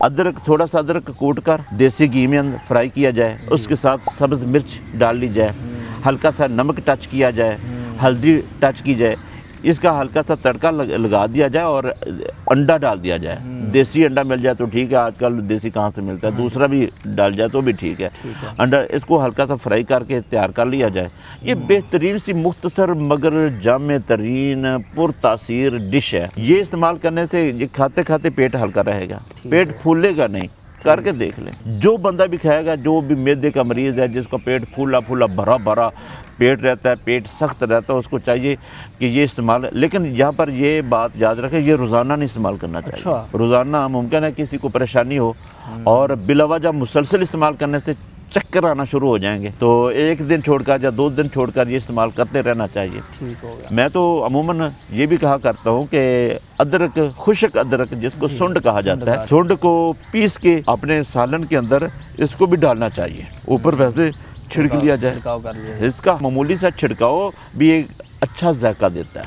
ادرک تھوڑا سا ادرک کوٹ کر دیسی گھی میں فرائی کیا جائے، اس کے ساتھ سبز مرچ ڈال لی جائے، ہلکا سا نمک ٹچ کیا جائے، ہلدی ٹچ کی جائے، اس کا ہلکا سا تڑکا لگا دیا جائے اور انڈا ڈال دیا جائے۔ دیسی انڈا مل جائے تو ٹھیک ہے، آج کل دیسی کہاں سے ملتا ہے، دوسرا بھی ڈال جائے تو بھی ٹھیک ہے۔ انڈا اس کو ہلکا سا فرائی کر کے تیار کر لیا جائے۔ یہ بہترین سی مختصر مگر جامع ترین پر تاثیر ڈش ہے۔ یہ استعمال کرنے سے یہ کھاتے کھاتے پیٹ ہلکا رہے گا، پیٹ پھولے گا نہیں، کر کے دیکھ لیں۔ جو بندہ بھی کھائے گا، جو بھی معدے کا مریض ہے، جس کا پیٹ پھولا پھولا بھرا بھرا پیٹ رہتا ہے، پیٹ سخت رہتا ہے، اس کو چاہیے کہ یہ استعمال، لیکن یہاں پر یہ بات یاد رکھیں، یہ روزانہ نہیں استعمال کرنا چاہیے۔ روزانہ ممکن ہے کسی کو پریشانی ہو اور بلا وجہ مسلسل استعمال کرنے سے چکر آنا شروع ہو جائیں گے، تو ایک دن چھوڑ کر یا 2 دن چھوڑ کر یہ استعمال کرتے رہنا چاہیے۔ میں تو عموماً یہ بھی کہا کرتا ہوں کہ ادرک، خشک ادرک جس کو سنڈ کہا جاتا ہے، سنڈ کو پیس کے اپنے سالن کے اندر اس کو بھی ڈالنا چاہیے، اوپر ویسے چھڑک لیا جائے۔ اس کا معمولی سا چھڑکاؤ بھی ایک اچھا ذائقہ دیتا ہے۔